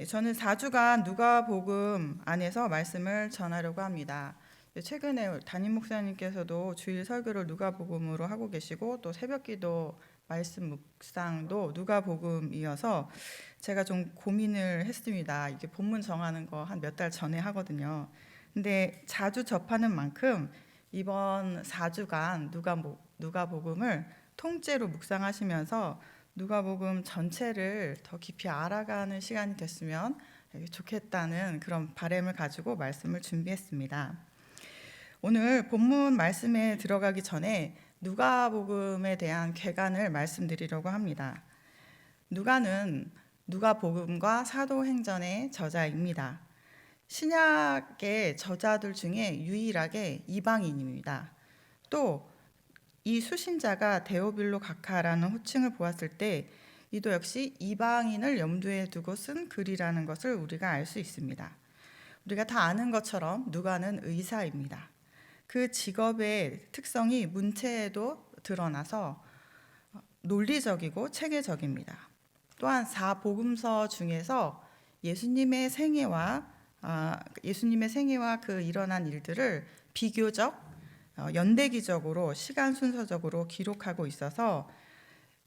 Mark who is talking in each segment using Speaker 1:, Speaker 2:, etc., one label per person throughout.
Speaker 1: 저는 4주간 누가복음 안에서 말씀을 전하려고 합니다. 최근에 담임 목사님께서도 주일 설교를 누가복음으로 하고 계시고 또 새벽기도 말씀 묵상도 누가복음이어서 제가 좀 고민을 했습니다. 이게 본문 정하는 거 한 몇 달 전에 하거든요. 근데 자주 접하는 만큼 이번 4주간 누가복음을 통째로 묵상하시면서 누가복음 전체를 더 깊이 알아가는 시간이 됐으면 좋겠다는 그런 바람을 가지고 말씀을 준비했습니다. 오늘 본문 말씀에 들어가기 전에 누가복음에 대한 개관을 말씀드리려고 합니다. 누가는 누가복음과 사도행전의 저자입니다. 신약의 저자들 중에 유일하게 이방인입니다. 또 이 수신자가 데오빌로 각하라는 호칭을 보았을 때 이도 역시 이방인을 염두에 두고 쓴 글이라는 것을 우리가 알 수 있습니다. 우리가 다 아는 것처럼 누가는 의사입니다. 그 직업의 특성이 문체에도 드러나서 논리적이고 체계적입니다. 또한 4복음서 중에서 예수님의 생애와 그 일어난 일들을 비교적 연대기적으로 시간 순서적으로 기록하고 있어서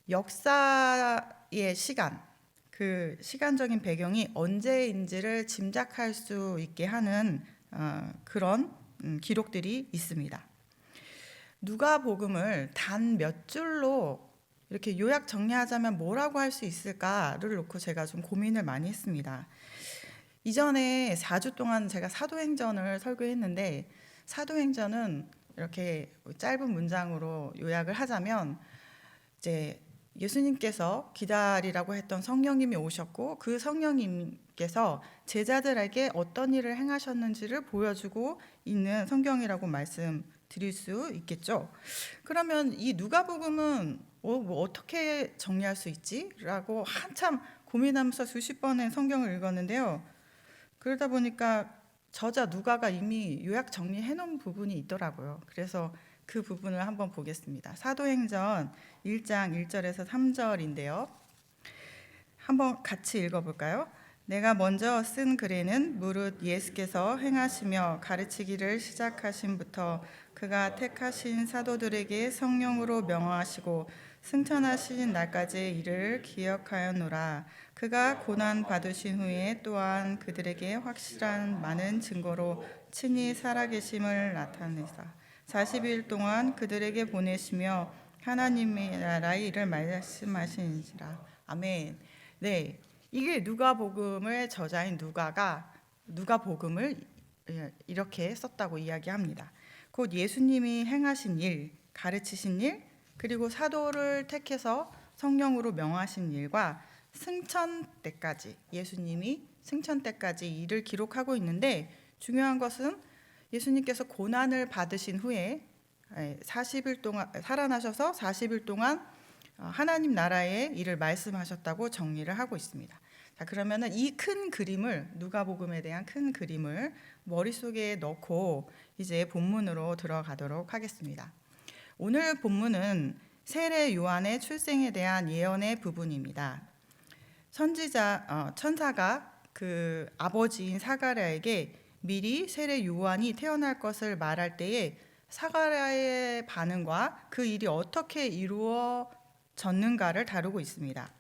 Speaker 1: 역사의 시간, 그 시간적인 배경이 언제인지를 짐작할 수 있게 하는 그런 기록들이 있습니다. 누가복음을 단 몇 줄로 이렇게 요약 정리하자면 뭐라고 할 수 있을까를 놓고 제가 좀 고민을 많이 했습니다. 이전에 4주 동안 제가 사도행전을 설교했는데 사도행전은 이렇게 짧은 문장으로 요약을 하자면 이제 예수님께서 기다리라고 했던 성령님이 오셨고 그 성령님께서 제자들에게 어떤 일을 행하셨는지를 보여주고 있는 성경이라고 말씀드릴 수 있겠죠. 그러면 이 누가복음은 뭐 어떻게 정리할 수 있지? 라고 한참 고민하면서 수십 번의 성경을 읽었는데요. 그러다 보니까 저자 누가가 이미 요약 정리해 놓은 부분이 있더라고요. 그래서 그 부분을 한번 보겠습니다. 사도행전 1장 1절에서 3절인데요. 한번 같이 읽어볼까요? 내가 먼저 쓴 글에는 무릇 예수께서 행하시며 가르치기를 시작하신부터 그가 택하신 사도들에게 성령으로 명하시고 승천하신 날까지 이를 기억하였노라. 그가 고난 받으신 후에 또한 그들에게 확실한 많은 증거로 친히 살아계심을 나타내사 40일 동안 그들에게 보내시며 하나님의 나라의 일을 말씀하시니라. 아멘. 네, 이게 누가복음의 저자인 누가가 누가복음을 이렇게 썼다고 이야기합니다. 곧 예수님이 행하신 일, 가르치신 일, 그리고 사도를 택해서 성령으로 명하신 일과 승천 때까지, 예수님이 승천 때까지 일을 기록하고 있는데 중요한 것은 예수님께서 고난을 받으신 후에 40일 동안 살아나셔서 40일 동안 하나님 나라의 일을 말씀하셨다고 정리를 하고 있습니다. 자, 그러면은 이 큰 그림을 누가복음에 대한 큰 그림을 머릿속에 넣고 이제 본문으로 들어가도록 하겠습니다. 오늘 본문은 세례 요한의 출생에 대한 예언의 부분입니다. 천사가 그 아버지인 사가랴에게 미리 세례 요한이 태어날 것을 말할 때에 사가랴의 반응과 그 일이 어떻게 이루어졌는가를 다루고 있습니다.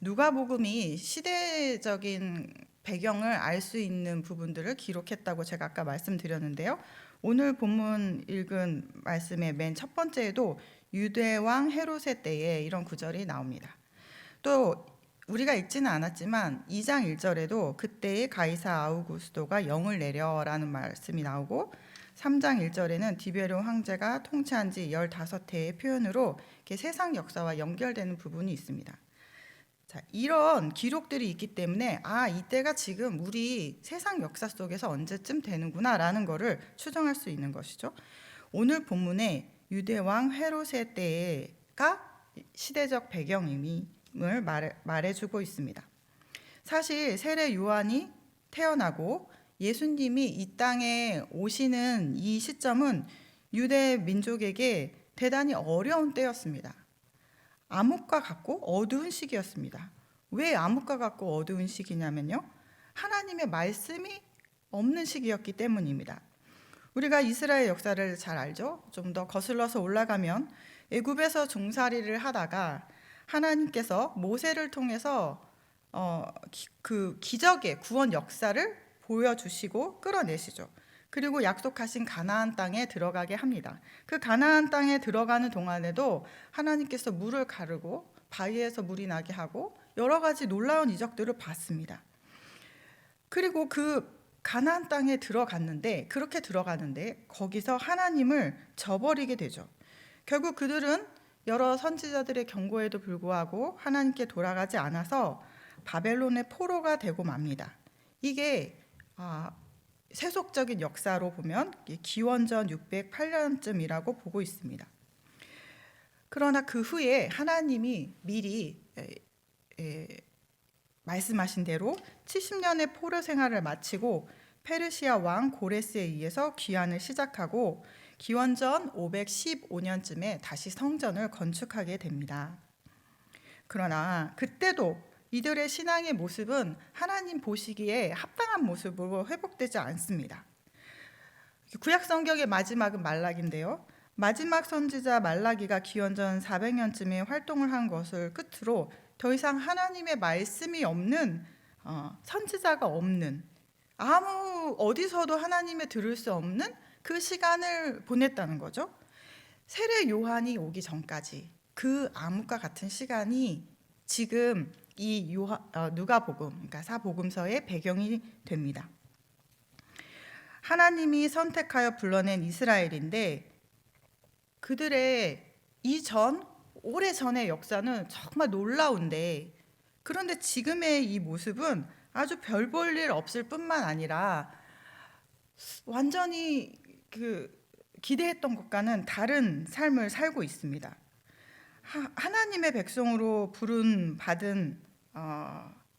Speaker 1: 누가복음이 시대적인 배경을 알 수 있는 부분들을 기록했다고 제가 아까 말씀드렸는데요. 오늘 본문 읽은 말씀의 맨 첫 번째에도 유대 왕 헤롯의 때에 이런 구절이 나옵니다. 또 우리가 읽지는 않았지만 2장 1절에도 그때의 가이사 아우구스도가 영을 내려라는 말씀이 나오고 3장 1절에는 디베르 황제가 통치한 지 15해의 표현으로 이렇게 세상 역사와 연결되는 부분이 있습니다. 자, 이런 기록들이 있기 때문에 이때가 지금 우리 세상 역사 속에서 언제쯤 되는구나 라는 거를 추정할 수 있는 것이죠. 오늘 본문에 유대왕 헤롯의 때가 시대적 배경임을 말해주고 있습니다. 사실 세례 요한이 태어나고 예수님이 이 땅에 오시는 이 시점은 유대 민족에게 대단히 어려운 때였습니다. 암흑과 같고 어두운 시기였습니다. 왜 암흑과 같고 어두운 시기냐면요, 하나님의 말씀이 없는 시기였기 때문입니다. 우리가 이스라엘 역사를 잘 알죠? 좀 더 거슬러서 올라가면 애굽에서 종살이를 하다가 하나님께서 모세를 통해서 그 기적의 구원 역사를 보여주시고 끌어내시죠. 그리고 약속하신 가나안 땅에 들어가게 합니다. 그 가나안 땅에 들어가는 동안에도 하나님께서 물을 가르고 바위에서 물이 나게 하고 여러 가지 놀라운 이적들을 봤습니다. 그리고 그 가나안 땅에 그렇게 들어가는데 거기서 하나님을 저버리게 되죠. 결국 그들은 여러 선지자들의 경고에도 불구하고 하나님께 돌아가지 않아서 바벨론의 포로가 되고 맙니다. 이게 세속적인 역사로 보면 기원전 608년쯤이라고 보고 있습니다. 그러나 그 후에 하나님이 미리 말씀하신 대로 70년의 포로 생활을 마치고 페르시아 왕 고레스에 의해서 귀환을 시작하고 기원전 515년쯤에 다시 성전을 건축하게 됩니다. 그러나 그때도 이들의 신앙의 모습은 하나님 보시기에 합당한 모습으로 회복되지 않습니다. 구약 성경의 마지막은 말라기인데요. 마지막 선지자 말라기가 기원전 400년쯤에 활동을 한 것을 끝으로 더 이상 하나님의 말씀이 없는 선지자가 없는, 아무 어디서도 하나님의 들을 수 없는 그 시간을 보냈다는 거죠. 세례 요한이 오기 전까지 그 암흑과 같은 시간이 지금 이 누가복음, 그러니까 사복음서의 배경이 됩니다. 하나님이 선택하여 불러낸 이스라엘인데 그들의 오래전의 역사는 정말 놀라운데, 그런데 지금의 이 모습은 아주 별 볼 일 없을 뿐만 아니라 완전히 기대했던 것과는 다른 삶을 살고 있습니다. 하나님의 백성으로 받은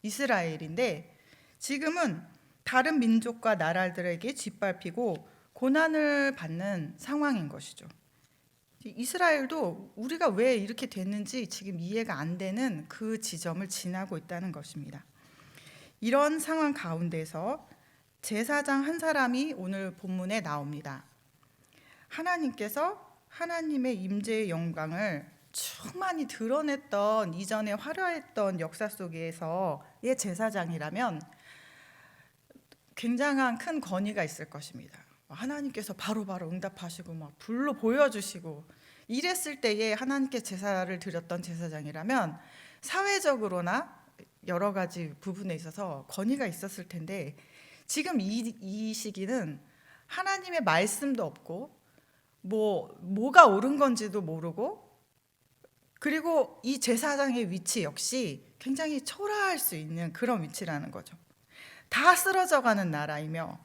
Speaker 1: 이스라엘인데 지금은 다른 민족과 나라들에게 짓밟히고 고난을 받는 상황인 것이죠. 이스라엘도 우리가 왜 이렇게 됐는지 지금 이해가 안 되는 그 지점을 지나고 있다는 것입니다. 이런 상황 가운데서 제사장 한 사람이 오늘 본문에 나옵니다. 하나님께서 하나님의 임재의 영광을 충만히 드러냈던 이전에 화려했던 역사 속에서의 제사장이라면 굉장한 큰 권위가 있을 것입니다. 하나님께서 바로바로 응답하시고 막 불로 보여주시고 이랬을 때에 하나님께 제사를 드렸던 제사장이라면 사회적으로나 여러 가지 부분에 있어서 권위가 있었을 텐데, 지금 이 시기는 하나님의 말씀도 없고 뭐가 옳은 건지도 모르고, 그리고 이 제사장의 위치 역시 굉장히 초라할 수 있는 그런 위치라는 거죠. 다 쓰러져가는 나라이며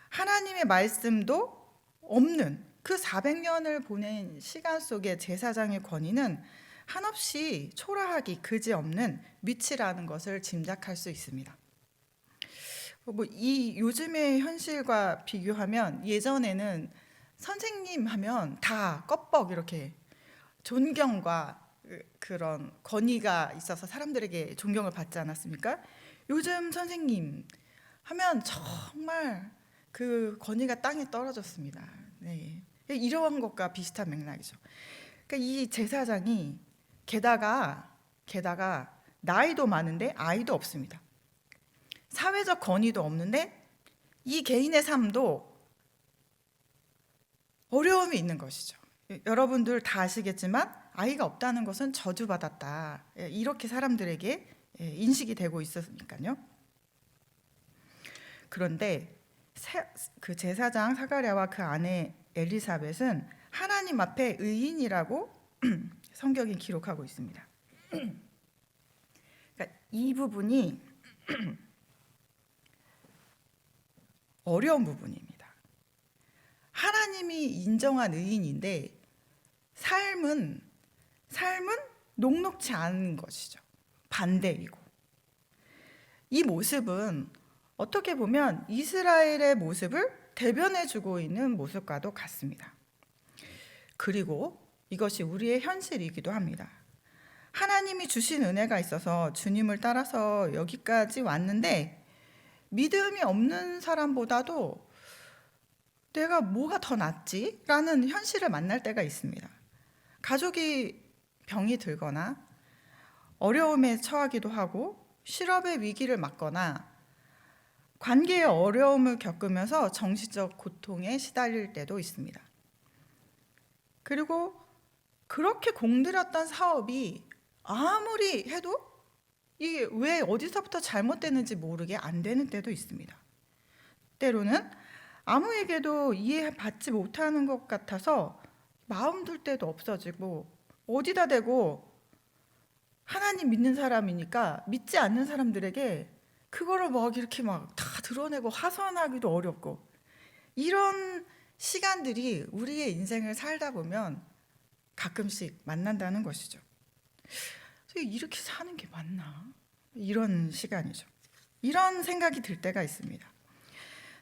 Speaker 1: 하나님의 말씀도 없는 그 400년을 보낸 시간 속에 제사장의 권위는 한없이 초라하기 그지없는 위치라는 것을 짐작할 수 있습니다. 이 요즘의 현실과 비교하면 예전에는 선생님 하면 다 껍벅 이렇게 존경과 그런 권위가 있어서 사람들에게 존경을 받지 않았습니까? 요즘 선생님 하면 정말 그 권위가 땅에 떨어졌습니다. 네. 이러한 것과 비슷한 맥락이죠. 그러니까 이 제사장이 게다가 나이도 많은데 아이도 없습니다. 사회적 권위도 없는데 이 개인의 삶도 어려움이 있는 것이죠. 여러분들 다 아시겠지만 아이가 없다는 것은 저주받았다, 이렇게 사람들에게 인식이 되고 있었으니까요. 그런데 그 제사장 사가랴와 그 아내 엘리사벳은 하나님 앞에 의인이라고 성경이 기록하고 있습니다. 그러니까 이 부분이 어려운 부분입니다. 하나님이 인정한 의인인데 삶은 녹록지 않은 것이죠. 반대이고, 이 모습은 어떻게 보면 이스라엘의 모습을 대변해주고 있는 모습과도 같습니다. 그리고 이것이 우리의 현실이기도 합니다. 하나님이 주신 은혜가 있어서 주님을 따라서 여기까지 왔는데 믿음이 없는 사람보다도 내가 뭐가 더 낫지? 라는 현실을 만날 때가 있습니다. 가족이 병이 들거나 어려움에 처하기도 하고 실업의 위기를 맞거나 관계의 어려움을 겪으면서 정신적 고통에 시달릴 때도 있습니다. 그리고 그렇게 공들였던 사업이 아무리 해도 이게 왜 어디서부터 잘못되는지 모르게 안 되는 때도 있습니다. 때로는 아무에게도 이해받지 못하는 것 같아서 마음 둘 데도 없어지고 어디다 대고 하나님 믿는 사람이니까 믿지 않는 사람들에게 그거를 막 이렇게 막 다 드러내고 하소연하기도 어렵고 이런 시간들이 우리의 인생을 살다 보면 가끔씩 만난다는 것이죠. 이렇게 사는 게 맞나? 이런 시간이죠. 이런 생각이 들 때가 있습니다.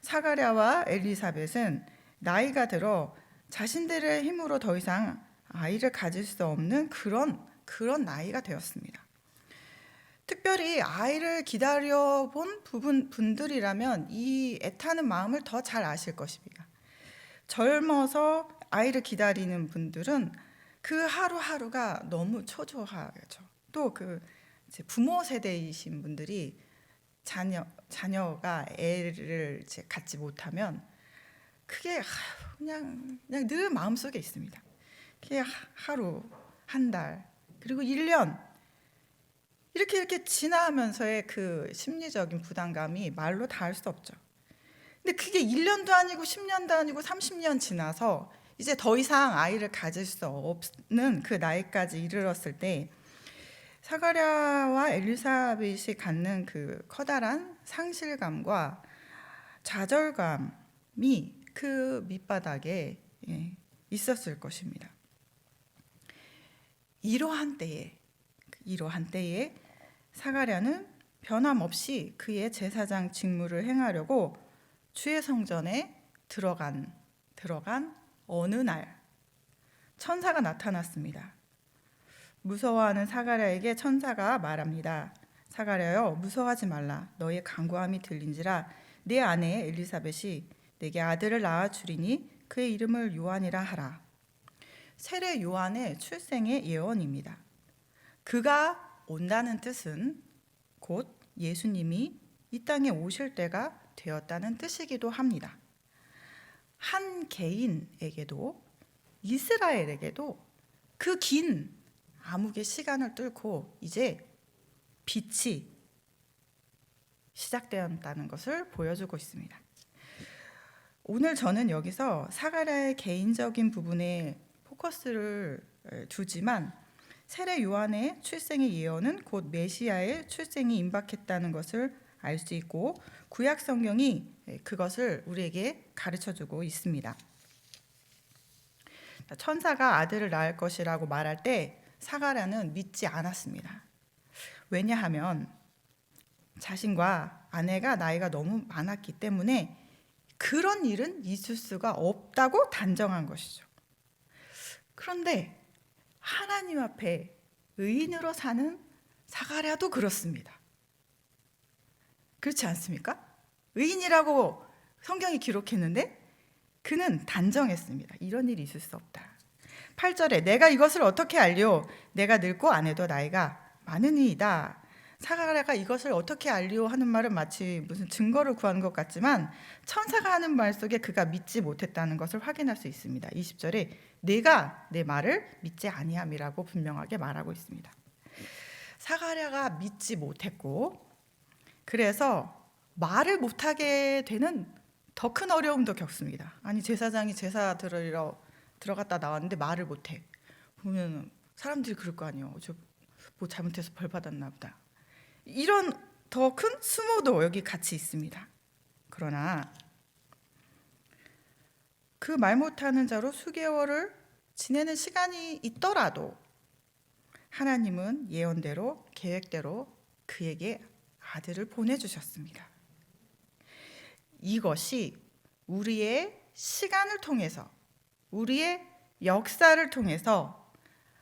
Speaker 1: 사가랴와 엘리사벳은 나이가 들어 자신들의 힘으로 더 이상 아이를 가질 수 없는 그런 나이가 되었습니다. 특별히 아이를 기다려본 분들이라면 이 애타는 마음을 더 잘 아실 것입니다. 젊어서 아이를 기다리는 분들은 그 하루하루가 너무 초조하죠. 또 그 부모 세대이신 분들이 자녀가 애를 갖지 못하면 그게 그냥 늘 마음속에 있습니다. 그게 하루, 한 달, 그리고 1년 이렇게 지나면서의 그 심리적인 부담감이 말로 다 할 수 없죠. 근데 그게 1년도 아니고 10년도 아니고 30년 지나서 이제 더 이상 아이를 가질 수 없는 그 나이까지 이르렀을 때 사가랴와 엘리사벳이 갖는 그 커다란 상실감과 좌절감이 그 밑바닥에 있었을 것입니다. 이러한 때에 사가랴는 변함없이 그의 제사장 직무를 행하려고 주의 성전에 들어간 어느 날 천사가 나타났습니다. 무서워하는 사가랴에게 천사가 말합니다. 사가랴여, 무서워하지 말라. 너의 간구함이 들린지라 내 아내 엘리사벳이 내게 아들을 낳아 주리니 그의 이름을 요한이라 하라. 세례 요한의 출생의 예언입니다. 그가 온다는 뜻은 곧 예수님이 이 땅에 오실 때가 되었다는 뜻이기도 합니다. 한 개인에게도 이스라엘에게도 그 긴 암흑의 시간을 뚫고 이제 빛이 시작되었다는 것을 보여주고 있습니다. 오늘 저는 여기서 사가랴의 개인적인 부분에 포커스를 두지만 세례 요한의 출생의 예언은 곧 메시아의 출생이 임박했다는 것을 알 수 있고 구약 성경이 그것을 우리에게 가르쳐주고 있습니다. 천사가 아들을 낳을 것이라고 말할 때 사가랴는 믿지 않았습니다. 왜냐하면 자신과 아내가 나이가 너무 많았기 때문에 그런 일은 있을 수가 없다고 단정한 것이죠. 그런데 하나님 앞에 의인으로 사는 사가랴도 그렇습니다. 그렇지 않습니까? 의인이라고 성경이 기록했는데 그는 단정했습니다. 이런 일이 있을 수 없다. 8절에 내가 이것을 어떻게 알리오? 내가 늙고 아내도 나이가 많으니이다. 사가랴가 이것을 어떻게 알리오 하는 말은 마치 무슨 증거를 구하는 것 같지만 천사가 하는 말 속에 그가 믿지 못했다는 것을 확인할 수 있습니다. 20절에 내가 내 말을 믿지 아니함이라고 분명하게 말하고 있습니다. 사가랴가 믿지 못했고 그래서 말을 못하게 되는 더 큰 어려움도 겪습니다. 아니 제사장이 제사 드리러 들어갔다 나왔는데 말을 못해. 보면 사람들이 그럴 거 아니에요. 저 뭐 잘못해서 벌 받았나 보다. 이런 더 큰 수모도 여기 같이 있습니다. 그러나 그 말 못하는 자로 수개월을 지내는 시간이 있더라도 하나님은 예언대로 계획대로 그에게 아들을 보내주셨습니다. 이것이 우리의 시간을 통해서 우리의 역사를 통해서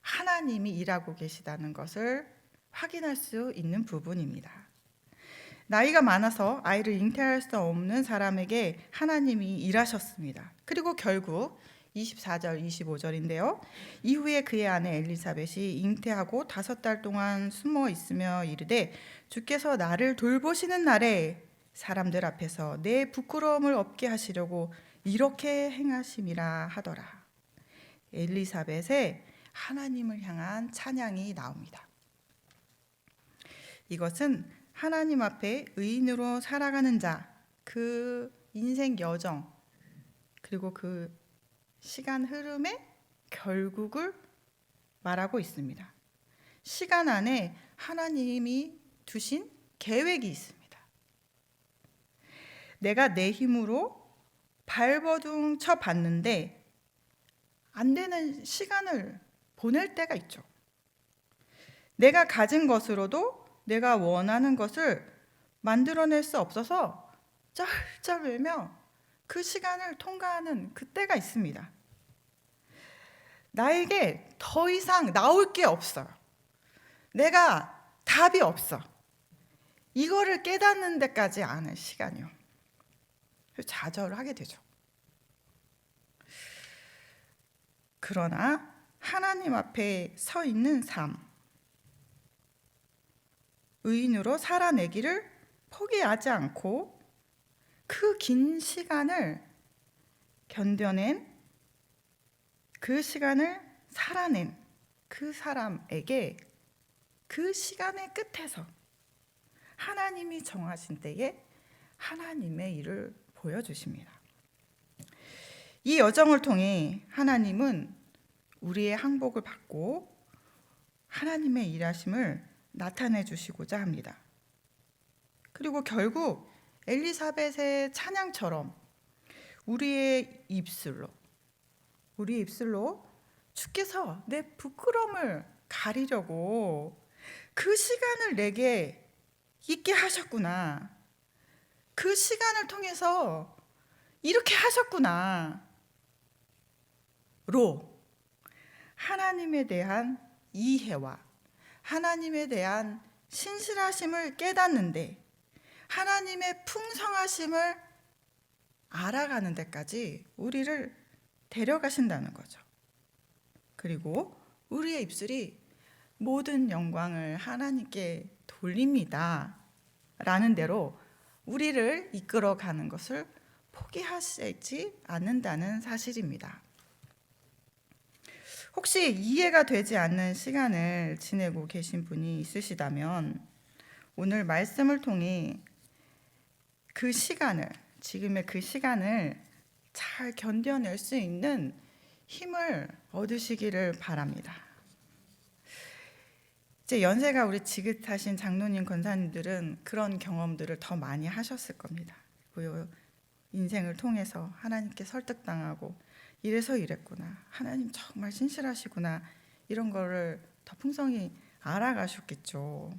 Speaker 1: 하나님이 일하고 계시다는 것을 확인할 수 있는 부분입니다. 나이가 많아서 아이를 잉태할 수 없는 사람에게 하나님이 일하셨습니다. 그리고 결국 24절, 25절인데요. 이후에 그의 아내 엘리사벳이 잉태하고 5달 동안 숨어 있으며 이르되 주께서 나를 돌보시는 날에 사람들 앞에서 내 부끄러움을 없게 하시려고 이렇게 행하심이라 하더라. 엘리사벳의 하나님을 향한 찬양이 나옵니다. 이것은 하나님 앞에 의인으로 살아가는 자, 그 인생 여정, 그리고 그 시간 흐름의 결국을 말하고 있습니다. 시간 안에 하나님이 두신 계획이 있습니다. 내가 내 힘으로 발버둥 쳐 봤는데 안 되는 시간을 보낼 때가 있죠. 내가 가진 것으로도 내가 원하는 것을 만들어낼 수 없어서 쩔쩔 매며 그 시간을 통과하는 그때가 있습니다. 나에게 더 이상 나올 게 없어요. 내가 답이 없어. 이거를 깨닫는 데까지 아는 시간이요. 좌절을 하게 되죠. 그러나 하나님 앞에 서 있는 삶, 의인으로 살아내기를 포기하지 않고 그 긴 시간을 견뎌낸, 그 시간을 살아낸 그 사람에게 그 시간의 끝에서 하나님이 정하신 때에 하나님의 일을 보여주십니다. 이 여정을 통해 하나님은 우리의 항복을 받고 하나님의 일하심을 나타내 주시고자 합니다. 그리고 결국 엘리사벳의 찬양처럼 우리의 입술로 주께서 내 부끄러움을 가리려고 그 시간을 내게 있게 하셨구나. 그 시간을 통해서 이렇게 하셨구나. 로 하나님에 대한 이해와 하나님에 대한 신실하심을 깨닫는데 하나님의 풍성하심을 알아가는 데까지 우리를 데려가신다는 거죠. 그리고 우리의 입술이 모든 영광을 하나님께 돌립니다 라는 대로 우리를 이끌어가는 것을 포기하시지 않는다는 사실입니다. 혹시 이해가 되지 않는 시간을 지내고 계신 분이 있으시다면 오늘 말씀을 통해 그 시간을, 지금의 그 시간을 잘 견뎌낼 수 있는 힘을 얻으시기를 바랍니다. 이제 연세가 우리 지긋하신 장로님, 권사님들은 그런 경험들을 더 많이 하셨을 겁니다. 그리고 인생을 통해서 하나님께 설득당하고 이래서 이랬구나, 하나님 정말 신실하시구나, 이런 거를 더 풍성히 알아가셨겠죠.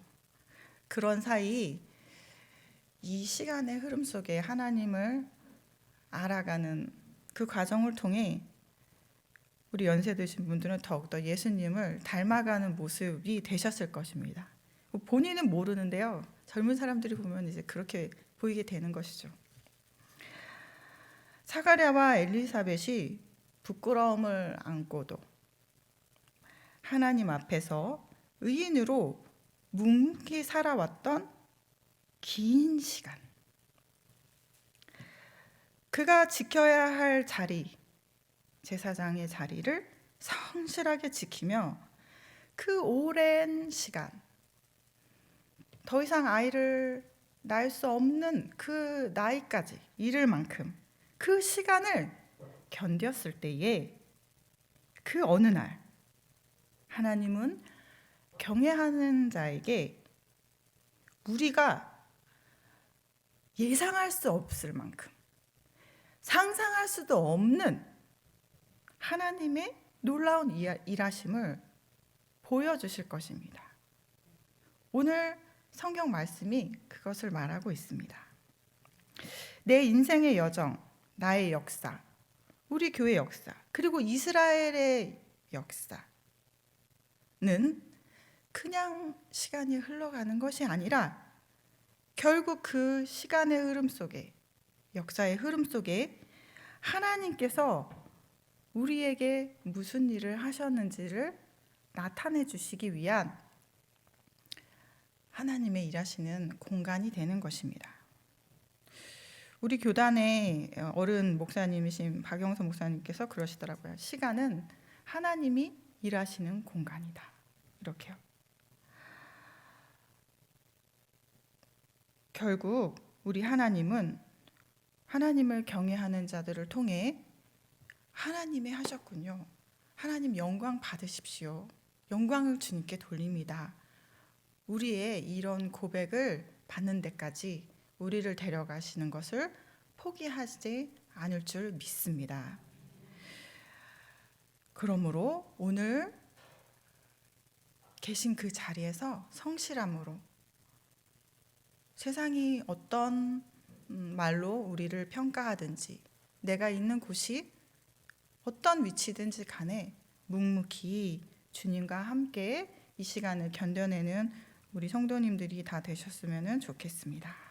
Speaker 1: 그런 사이 이 시간의 흐름 속에 하나님을 알아가는 그 과정을 통해 우리 연세 드신 분들은 더욱더 예수님을 닮아가는 모습이 되셨을 것입니다. 본인은 모르는데요, 젊은 사람들이 보면 이제 그렇게 보이게 되는 것이죠. 사가랴와 엘리사벳이 부끄러움을 안고도 하나님 앞에서 의인으로 묵묵히 살아왔던 긴 시간, 그가 지켜야 할 자리, 제사장의 자리를 성실하게 지키며 그 오랜 시간, 더 이상 아이를 낳을 수 없는 그 나이까지 이를 만큼 그 시간을 견뎠을 때에 그 어느 날 하나님은 경외하는 자에게 우리가 예상할 수 없을 만큼, 상상할 수도 없는 하나님의 놀라운 일하심을 보여주실 것입니다. 오늘 성경 말씀이 그것을 말하고 있습니다. 내 인생의 여정, 나의 역사, 우리 교회 역사, 그리고 이스라엘의 역사, 그냥 시간이 흘러가는 것이 아니라 결국 그 시간의 흐름 속에, 역사의 흐름 속에 하나님께서 우리에게 무슨 일을 하셨는지를 나타내 주시기 위한 하나님의 일하시는 공간이 되는 것입니다. 우리 교단의 어른 목사님이신 박영선 목사님께서 그러시더라고요. 시간은 하나님이 일하시는 공간이다. 이렇게요. 결국 우리 하나님은 하나님을 경외하는 자들을 통해 하나님이 하셨군요. 하나님 영광 받으십시오. 영광을 주님께 돌립니다. 우리의 이런 고백을 받는 데까지 우리를 데려가시는 것을 포기하지 않을 줄 믿습니다. 그러므로 오늘 계신 그 자리에서 성실함으로 세상이 어떤 말로 우리를 평가하든지 내가 있는 곳이 어떤 위치든지 간에 묵묵히 주님과 함께 이 시간을 견뎌내는 우리 성도님들이 다 되셨으면 좋겠습니다.